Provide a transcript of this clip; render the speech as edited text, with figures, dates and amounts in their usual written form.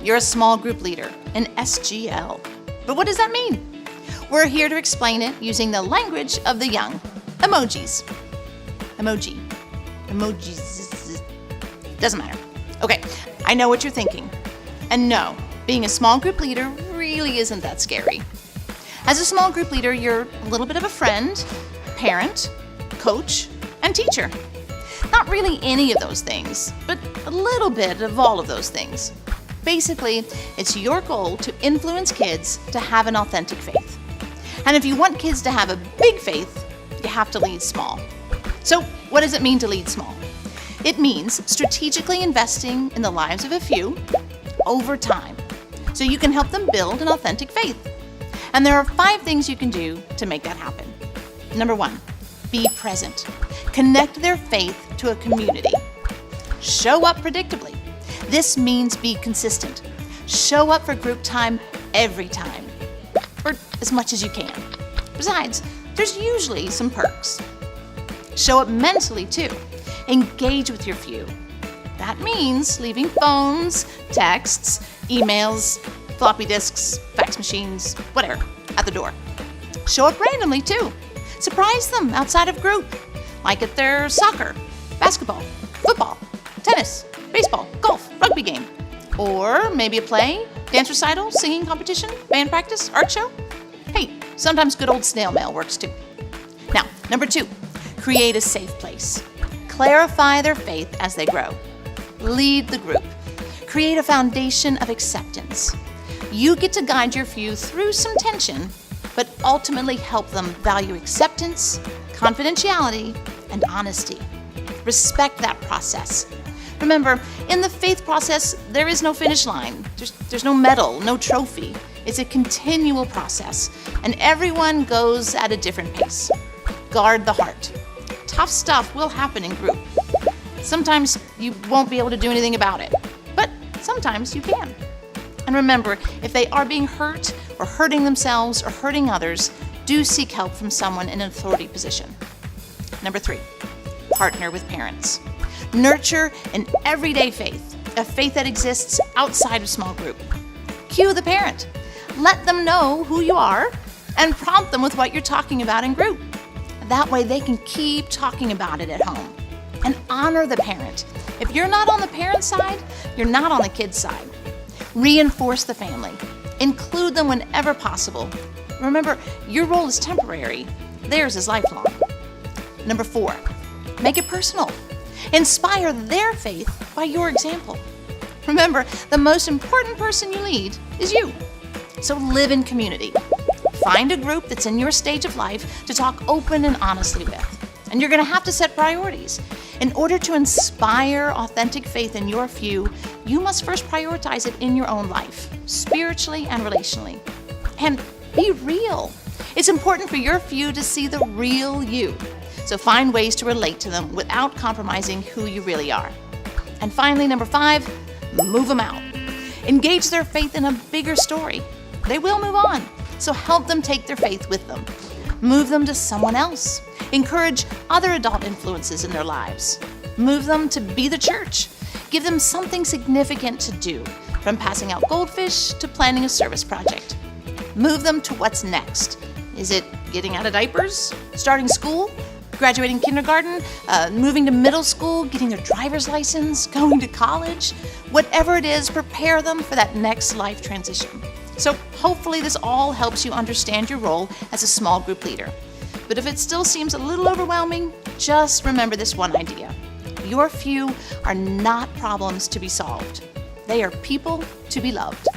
You're a small group leader, an SGL. But what does that mean? We're here to explain it using the language of the young. Emojis. Emoji. Emojis. Doesn't matter. Okay, I know what you're thinking. And no, being a small group leader really isn't that scary. As a small group leader, you're a little bit of a friend, parent, coach, and teacher. Not really any of those things, but a little bit of all of those things. Basically, it's your goal to influence kids to have an authentic faith. And if you want kids to have a big faith, you have to lead small. So what does it mean to lead small? It means strategically investing in the lives of a few over time, so you can help them build an authentic faith. And there are 5 things you can do to make that happen. Number 1, be present. Connect their faith to a community. Show up predictably. This means be consistent. Show up for group time every time, or as much as you can. Besides, there's usually some perks. Show up mentally too. Engage with your few. That means leaving phones, texts, emails, floppy disks, fax machines, whatever, at the door. Show up randomly too. Surprise them outside of group, like at their soccer, basketball, football, tennis, baseball, golf, rugby game, or maybe a play, dance recital, singing competition, band practice, art show. Hey, sometimes good old snail mail works too. Now, number 2, create a safe place. Clarify their faith as they grow. Lead the group. Create a foundation of acceptance. You get to guide your few through some tension, but ultimately help them value acceptance, confidentiality, and honesty. Respect that process. Remember, in the faith process, there is no finish line. There's no medal, no trophy. It's a continual process, and everyone goes at a different pace. Guard the heart. Tough stuff will happen in group. Sometimes you won't be able to do anything about it, but sometimes you can. And remember, if they are being hurt or hurting themselves or hurting others, do seek help from someone in an authority position. Number 3, partner with parents. Nurture an everyday faith, a faith that exists outside of small group. Cue the parent. Let them know who you are and prompt them with what you're talking about in group. That way they can keep talking about it at home. And honor the parent. If you're not on the parent side, you're not on the kid's side. Reinforce the family. Include them whenever possible. Remember, your role is temporary. Theirs is lifelong. Number 4, make it personal. Inspire their faith by your example. Remember, the most important person you lead is you. So live in community. Find a group that's in your stage of life to talk open and honestly with. And you're going to have to set priorities. In order to inspire authentic faith in your few, you must first prioritize it in your own life, spiritually and relationally. And be real. It's important for your few to see the real you. So find ways to relate to them without compromising who you really are. And finally, number 5, move them out. Engage their faith in a bigger story. They will move on, so help them take their faith with them. Move them to someone else. Encourage other adult influences in their lives. Move them to be the church. Give them something significant to do, from passing out goldfish to planning a service project. Move them to what's next. Is it getting out of diapers, starting school, graduating kindergarten, moving to middle school, getting their driver's license, going to college? Whatever it is, prepare them for that next life transition. So hopefully this all helps you understand your role as a small group leader. But if it still seems a little overwhelming, just remember this one idea. Your few are not problems to be solved. They are people to be loved.